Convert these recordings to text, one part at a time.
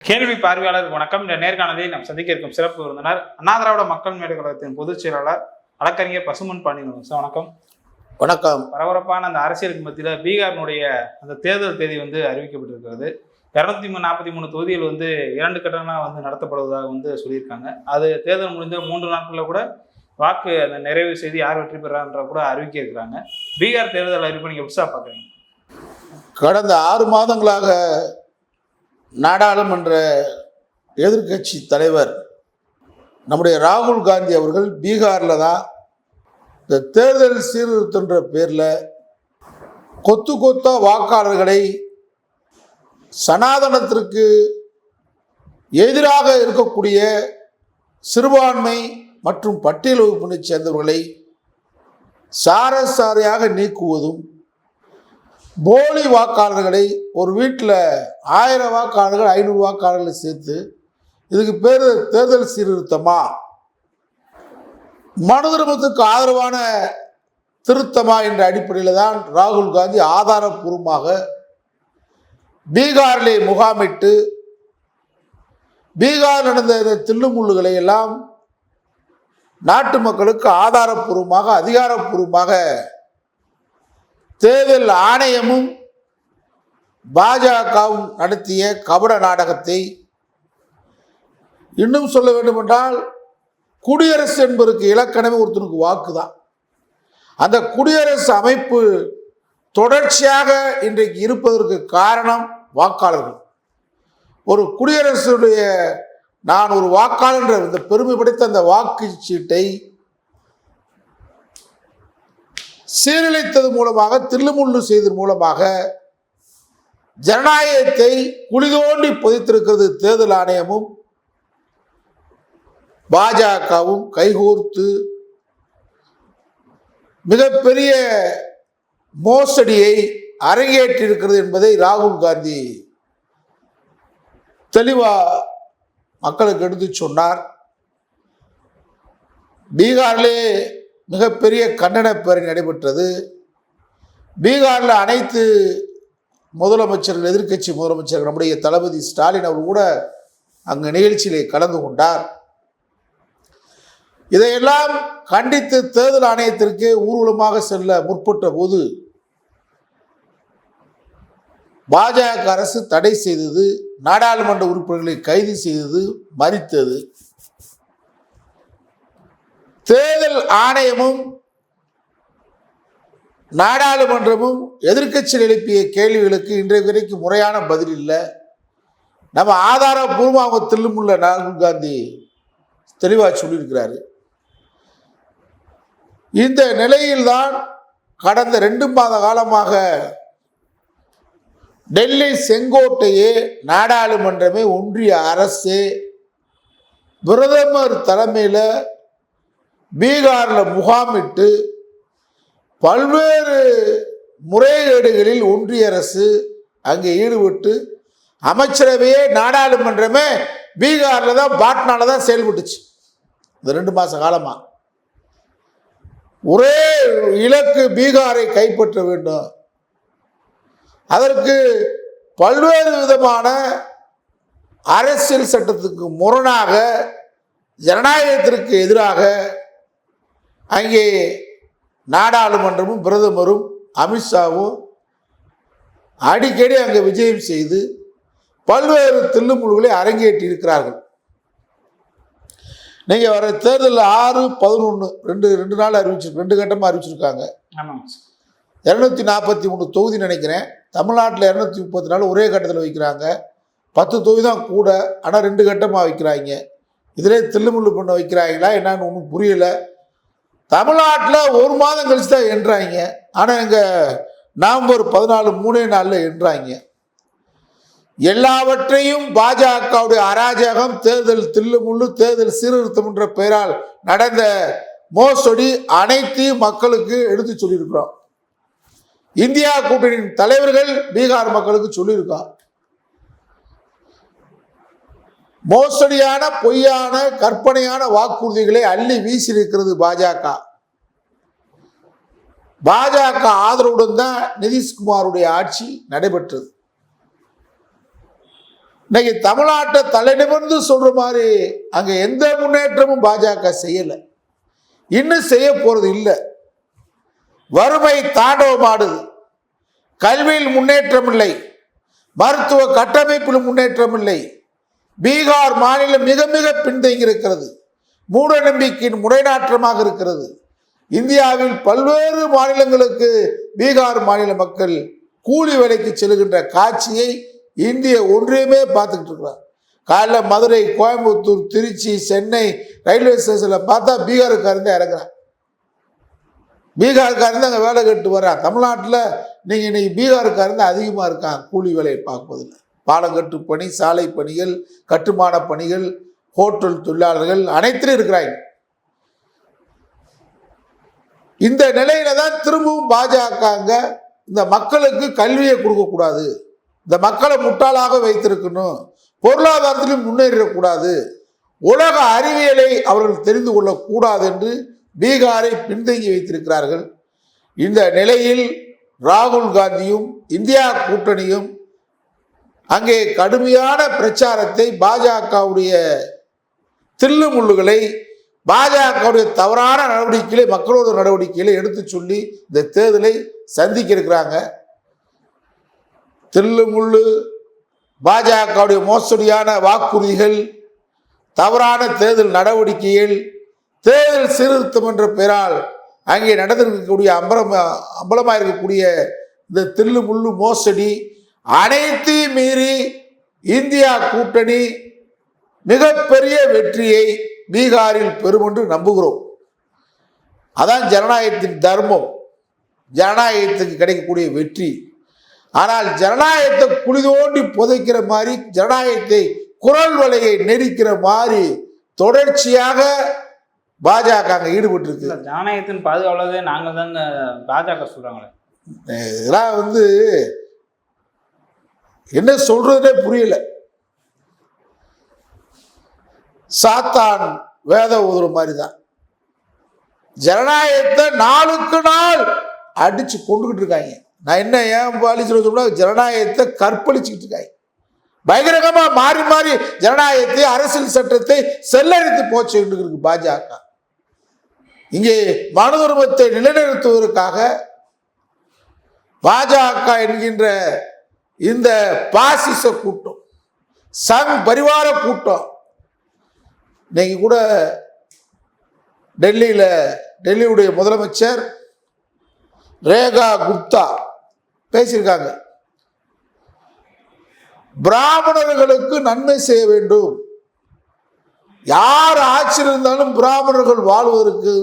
கேள்வி பார்வையாளர் வணக்கம். இந்த நேர்காணலில் நாம் சந்திக்க இருக்கும் சிறப்பு விருந்தினர் அண்ணா திராவிட மக்கள் முன்னேற்ற கழகத்தின் பொதுச் செயலாளர் வழக்கறிஞர் பசுமன் பாண்டியன் சார். வணக்கம். வணக்கம். பரபரப்பான அந்த அரசியலுக்கு மத்தியில் பீகாரினுடைய அந்த தேர்தல் தேதி அறிவிக்கப்பட்டிருக்கிறது. 243 தொகுதிகள் 2 கட்டங்களாக நடத்தப்படுவதாக சொல்லியிருக்காங்க. அது தேர்தல் முடிந்த 3 நாட்களில் கூட வாக்கு அந்த நிறைவு செய்து யார் வெற்றி பெறான்ற கூட அறிவிக்க இருக்கிறாங்க. பீகார் தேர்தல் அறிவிப்பை நீங்கள் எப்படி பார்க்குறீங்க? கடந்த 6 மாதங்களாக நாடாளுமன்ற எதிர்கட்சி தலைவர் நம்முடைய ராகுல் காந்தி அவர்கள் பீகாரில் தான் இந்த தேர்தல் சீர்திருத்தன்ற பேரில் கொத்து கொத்தா வாக்காளர்களை சனாதனத்திற்கு எதிராக இருக்கக்கூடிய சிறுபான்மை மற்றும் பட்டியல் வகுப்பினை சேர்ந்தவர்களை சாரசாரியாக நீக்குவதும், போலி வாக்காளர்களை ஒரு வீட்டில் 1000 வாக்காளர்கள் 500 வாக்காளர்களை சேர்த்து இதுக்கு பேர் தேர்தல் சீர்திருத்தமா, மனு திருத்தத்துக்கு ஆதரவான திருத்தமா என்ற அடிப்படையில் தான் ராகுல் காந்தி ஆதாரப்பூர்வமாக பீகாரிலே முகாமிட்டு பீகார் நடந்த இந்த தில்லுமுள்ளுகளை எல்லாம் நாட்டு மக்களுக்கு ஆதாரப்பூர்வமாக அதிகாரப்பூர்வமாக தேர்தல் ஆணையமும் பாஜகவும் நடத்திய கபட நாடகத்தை, இன்னும் சொல்ல வேண்டும் என்றால் குடியரசு என்பதற்கு இலக்கணமே ஒருத்தனுக்கு வாக்கு தான். அந்த குடியரசு அமைப்பு தொடர்ச்சியாக இன்றைக்கு இருப்பதற்கு காரணம் வாக்காளர்கள். ஒரு குடியரசுடைய நான் ஒரு வாக்காளர் என்ற இந்த பெருமை படைத்த அந்த வாக்கு சீட்டை சீரழித்தது மூலமாக, தில்லுமுள்ளு செய்தது மூலமாக ஜனநாயகத்தை குளிதோண்டி புதைத்திருக்கிறது தேர்தல் ஆணையமும் பாஜகவும் கைகோர்த்து மிகப்பெரிய மோசடியை அரங்கேற்றிருக்கிறது என்பதை ராகுல் காந்தி தெளிவா மக்களுக்கு எடுத்து சொன்னார். பீகாரிலே மிகப்பெரிய கண்டன பேரணி நடைபெற்றது. பீகாரில் அனைத்து முதலமைச்சர்கள், எதிர்கட்சி முதலமைச்சர்கள், நம்முடைய தளபதி ஸ்டாலின் அவர் கூட அங்கு நிகழ்ச்சியிலே கலந்து கொண்டார். இதையெல்லாம் கண்டித்து தேர்தல் ஆணையத்திற்கு ஊர்வலமாக செல்ல முற்பட்ட போது பாஜக அரசு தடை செய்தது, நாடாளுமன்ற உறுப்பினர்களை கைது செய்தது, மறித்தது. தேர்தல் ஆணையமும் நாடாளுமன்றமும் எதிர்க்கட்சியில் எழுப்பிய கேள்விகளுக்கு இன்றைய வரைக்கும் முறையான பதில் இல்லை. நம்ம ஆதாரபூர்வமாக தில்லுமுள்ள ராகுல் காந்தி தெளிவாக சொல்லியிருக்கிறாரு. இந்த நிலையில்தான் கடந்த 2 மாத காலமாக டெல்லி செங்கோட்டையே நாடாளுமன்றமே ஒன்றிய அரசு பிரதமர் தலைமையில் பீகாரில் முகாமிட்டு பல்வேறு முறைகேடுகளில் ஒன்றிய அரசு அங்கே ஈடுபட்டு அமைச்சரவையே நாடாளுமன்றமே பீகாரில் தான் பாட்னால தான் செயல்பட்டுச்சு. இந்த 2 மாத காலமாக ஒரே இலக்கு பீகாரை கைப்பற்ற வேண்டும். அதற்கு பல்வேறு விதமான அரசியல் சட்டத்துக்கு முரணாக, ஜனநாயகத்திற்கு எதிராக அங்கே நாடாளுமன்றமும் பிரதமரும் அமித்ஷாவும் அடிக்கடி அங்கே விஜயம் செய்து பல்வேறு தில்லுமுள்ளுகளை அரங்கேற்றி இருக்கிறார்கள். நீங்கள் வர தேர்தலில் 6, 11 ரெண்டு நாள் அறிவிச்சிருக்கு, 2 கட்டமாக அறிவிச்சிருக்காங்க. 243 தொகுதி நினைக்கிறேன். தமிழ்நாட்டில் 234 ஒரே கட்டத்தில் வைக்கிறாங்க. 10 தொகுதி தான் கூட, ஆனால் 2 கட்டமாக வைக்கிறாங்க. இதிலே தில்லுமுள்ளு பண்ண வைக்கிறாங்களா என்னன்னு ஒன்றும் புரியலை. தமிழ்நாட்டில் 1 மாதம் கழிச்சு தான் என்றாங்க, ஆனால் இங்கே நவம்பர் 14 3 நாளில் என்றாங்க. எல்லாவற்றையும் பாஜகவுடைய அராஜகம், தேர்தல் தில்லுமுள்ளு, தேர்தல் சீர்திருத்தம் என்ற பெயரால் நடந்த மோசடி அனைத்தையும் மக்களுக்கு எடுத்து சொல்லியிருக்கிறோம். இந்தியா கூட்டணியின் தலைவர்கள் பீகார் மக்களுக்கு சொல்லியிருக்கார். மோசடியான, பொய்யான, கற்பனையான வாக்குறுதிகளை அள்ளி வீசியிருக்கிறது பாஜக. பாஜக ஆதரவுடன் தான் நிதிஷ்குமாருடைய ஆட்சி நடைபெற்றது. இன்னைக்கு தமிழ்நாட்டை தலைநிமிர்ந்து சொல்ற மாதிரி அங்க எந்த முன்னேற்றமும் பாஜக செய்யல, இன்னும் செய்ய போறது இல்லை. வறுமை தாண்டவமாடுது, கல்வியில் முன்னேற்றம் இல்லை, மருத்துவ கட்டமைப்பில் முன்னேற்றம் இல்லை. பீகார் மாநிலம் மிக மிக பின்தங்கி இருக்கிறது, மூட நம்பிக்கையின் முறைநாற்றமாக இருக்கிறது. இந்தியாவில் பல்வேறு மாநிலங்களுக்கு பீகார் மாநில மக்கள் கூலி வேலைக்கு செல்கின்ற காட்சியை இந்திய ஒன்றியமே பார்த்துக்கிட்டு இருக்கிறார். காலைல மதுரை, கோயம்புத்தூர், திருச்சி, சென்னை ரயில்வே ஸ்டேஷனில் பார்த்தா பீகாருக்காரங்க இறங்குறான். பீகாருக்காரங்க அங்கே வேலை கட்டு வர்றான். தமிழ்நாட்டில் நீங்கள் இன்னைக்கு பீகாருக்காரங்க அதிகமாக இருக்காங்க கூலி வேலையை பார்ப்பதில். பாலங்கட்டு பணி, சாலை பணிகள், கட்டுமான பணிகள், ஹோட்டல் தொழிலாளர்கள் அனைத்திலும் இருக்கிறாங்க. இந்த நிலையில தான் திரும்பவும் பாஜக இந்த மக்களுக்கு கல்வியை கொடுக்கக்கூடாது, இந்த மக்களை முட்டாளாக வைத்திருக்கணும், பொருளாதாரத்திலும் முன்னேறக்கூடாது, உலக அறிவியலை அவர்கள் தெரிந்து கொள்ளக்கூடாது என்று பீகாரை பின்தங்கி வைத்திருக்கிறார்கள். இந்த நிலையில் ராகுல் காந்தியும் இந்தியா கூட்டணியும் அங்கே கடுமையான பிரச்சாரத்தை, பாஜகவுடைய தில்லுமுள்ளுகளை, பாஜகவுடைய தவறான நடவடிக்கைகளை, மக்களோட நடவடிக்கைகளை எடுத்து சொல்லி இந்த தேர்தலை சந்திக்க இருக்கிறாங்க. தில்லுமுள்ளு பாஜகவுடைய மோசடியான வாக்குறுதிகள், தவறான தேர்தல் நடவடிக்கைகள், தேர்தல் சீர்திருத்தம் என்ற பெயரால் அங்கே நடந்திருக்கக்கூடிய அம்பலமாக இருக்கக்கூடிய இந்த தில்லுமுள்ளு மோசடி அனைத்தையும் மீறி இந்தியா கூட்டணி மிகப்பெரிய வெற்றியை பீகாரில் பெறும் என்று நம்புகிறோம். அதான் ஜனநாயகத்தின் தர்மம், ஜனநாயகத்துக்கு கிடைக்கக்கூடிய வெற்றி. ஆனால் ஜனநாயகத்தை குழி தோண்டி புதைக்கிற மாதிரி, ஜனநாயகத்தை குரல் வலையை நெரிக்கிற மாதிரி தொடர்ச்சியாக பாஜக அங்கே ஈடுபட்டு இருக்கு. ஜனநாயகத்தின் பாதுகாவலரே நாங்கள் தான் பாஜக சொல்றாங்களே. இதெல்லாம் என்ன சொல்றதுனே புரியல. சாத்தான் வேத ஊதுற மாதிரி தான் ஜனநாயகத்தை நாளுக்கு நாள் அடிச்சு கொண்டுகிட்டு இருக்காங்க. நான் என்ன ஏன் பாலிச்சு ஜனநாயகத்தை கற்பழிச்சுக்கிட்டு இருக்காங்க. பயங்கரமா மாறி மாறி ஜனநாயகத்தை, அரசியல் சட்டத்தை செல்லரித்து போச்சு இருக்கு பாஜக. இங்கே மனு தர்மத்தை நிலைநிறுத்துவதற்காக பாஜக என்கின்ற இந்த பாசிச கூட்டம், சங் பரிவார கூட்டம் இன்னைக்கு கூட டெல்லியுடைய முதலமைச்சர் ரேகா குப்தா பேசியிருக்காங்க. பிராமணர்களுக்கு நன்மை செய்ய வேண்டும், யார் ஆட்சியில் இருந்தாலும் பிராமணர்கள் வாழ்வதற்கு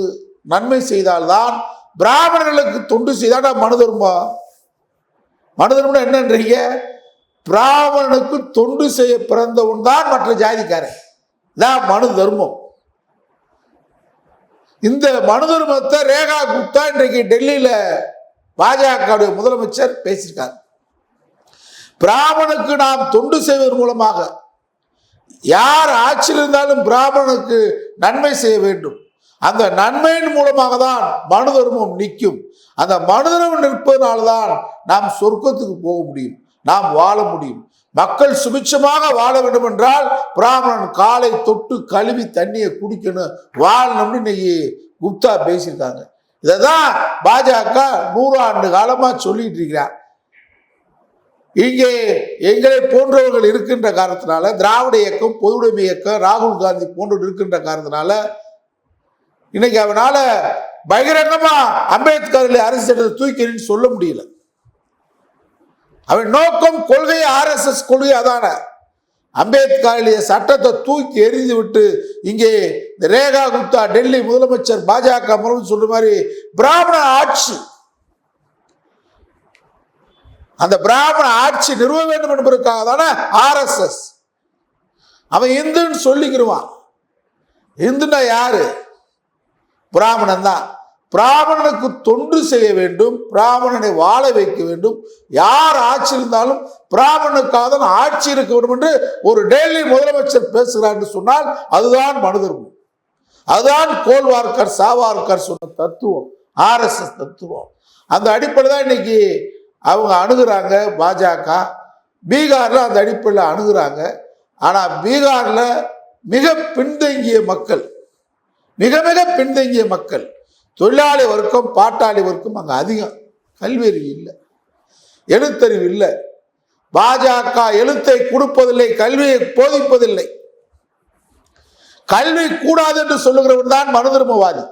நன்மை செய்தால்தான், பிராமணர்களுக்கு தொண்டு செய்தால் மனு தர்மம். மனு தர்மம் என்னன்றீங்க? பிராமணனுக்கு தொண்டு செய்ய பிறந்தவன் தான் மற்ற ஜாதிக்காரன், தான் மனு தர்மம். இந்த மனு தர்மத்தை ரேகா குப்தா இன்றைக்கு டெல்லியில பாஜக முதலமைச்சர் பேசியிருக்கார். பிராமணுக்கு நாம் தொண்டு செய்வதன் மூலமாக, யார் ஆட்சியில் இருந்தாலும் பிராமணனுக்கு நன்மை செய்ய வேண்டும், அந்த நன்மையின் மூலமாக தான் மனு தர்மம் நிற்கும். அந்த மனு தர்மம் நிற்பதனால்தான் நாம் சொர்க்கத்துக்கு போக முடியும், நாம் வாழ முடியும். மக்கள் சுபிட்சமாக வாழ வேண்டும் என்றால் பிராமணன் காலை தொட்டு கழுவி தண்ணியை குடிக்கணும், வாழணும்னு இன்னைக்கு குப்தா பேசியிருக்காங்க. இதைதான் பாஜக 100 ஆண்டு காலமா சொல்லிட்டு இருக்கிறார். இங்கே எங்களை போன்றவர்கள் இருக்கின்ற காரணத்தினால, திராவிட இயக்கம், பொதுவுடைமை இயக்கம், ராகுல் காந்தி போன்றவர்கள் இருக்கின்ற காரணத்தினால இன்னைக்கு அவனால பகிரங்கமா அம்பேத்கர் அரசு சட்டத்தை தூக்கிறேன்னு சொல்ல முடியல. அவன் நோக்கம், கொள்கை RSS கொள்கை அதான. அம்பேத்கர் சட்டத்தை தூக்கி எறிந்து விட்டு இங்கே ரேகா குப்தா டெல்லி முதலமைச்சர் பாஜக முதலமைச்சர் சொல்ற மாதிரி பிராமண ஆட்சி, அந்த பிராமண ஆட்சி நிறுவ வேண்டும் என்பதற்காக தானே RSS. அவன் இந்துன்னு சொல்லிக்கிடுவான். இந்துன்னா யாரு? பிராமணன் தான். பிராமணனுக்கு தொண்டு செய்ய வேண்டும், பிராமணனை வாழ வைக்க வேண்டும், யார் ஆட்சி இருந்தாலும் பிராமணனுக்காக தான் ஆட்சி இருக்க வேண்டும் என்று ஒரு டெல்லி முதலமைச்சர் பேசுகிறார் என்று சொன்னால் அதுதான் மனு தர்மம். அதுதான் கோல்வார்கர், சாவார்கர் சொன்ன தத்துவம், RSS தத்துவம். அந்த அடிப்படை தான் இன்னைக்கு அவங்க அணுகுறாங்க பாஜக. பீகாரில் அந்த அடிப்படையில் அணுகுறாங்க. ஆனால் பீகாரில் மிக பின்தங்கிய மக்கள், மிக மிக பின்தங்கிய மக்கள், தொழிலாளி வர்க்கம், பாட்டாளி வர்க்கம் அங்கே அதிகம். கல்வியறிவு இல்லை, எழுத்தறிவு இல்லை. பாஜக எழுத்தை கொடுப்பதில்லை, கல்வியை போதிப்பதில்லை. கல்வி கூடாது என்று சொல்லுகிறவன் தான் மனுதர்மவாதி.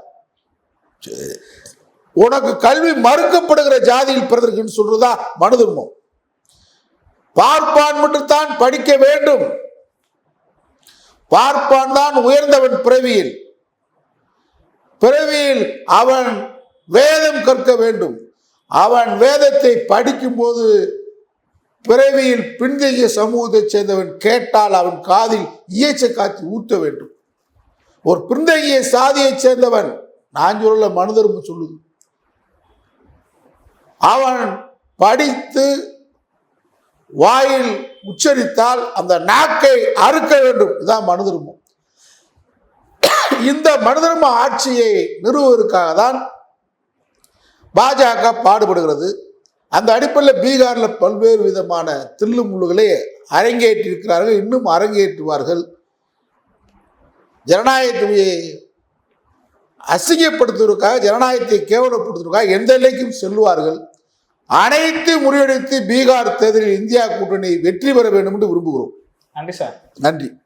உனக்கு கல்வி மறுக்கப்படுகிற ஜாதியில் பிறந்திருக்குன்னு சொல்றதா மனுதர்மம். பார்ப்பான் மட்டும்தான் படிக்க வேண்டும். பார்ப்பான் தான் உயர்ந்தவன் பிறவியில். பிறவியில் அவன் வேதம் கற்க வேண்டும். அவன் வேதத்தை படிக்கும் போது பிறவியில் பின்தங்கிய சமூகத்தைச் சேர்ந்தவன் கேட்டால் அவன் காதில் ஈயச்ச காட்சி ஊட்ட வேண்டும். ஒரு பின்தங்கிய சாதியைச் சேர்ந்தவன், நான் சொல்ல மனுதர்மம் சொல்லுது, அவன் படித்து வாயில் உச்சரித்தால் அந்த நாக்கை அறுக்க வேண்டும். இதுதான் மனுதர்மம். இந்த மனுதர்ம ஆட்சியை நிறுவுவதற்காக தான் பாஜக பாடுபடுகிறது. அந்த அடிப்படையில் பீகாரில் பல்வேறு விதமான தில்லு முள்ளுகளை அரங்கேற்றிருக்கிறார்கள், இன்னும் அரங்கேற்றுவார்கள். ஜனநாயகத்தை அசிங்கப்படுத்துவதற்காக, ஜனநாயகத்தை கேவலப்படுத்துவதற்காக எந்த நிலைக்கும் செல்வார்கள். அனைத்து முறியடித்து பீகார் தேர்தலில் இந்தியா கூட்டணி வெற்றி பெற வேண்டும் என்று விரும்புகிறோம். நன்றி சார். நன்றி.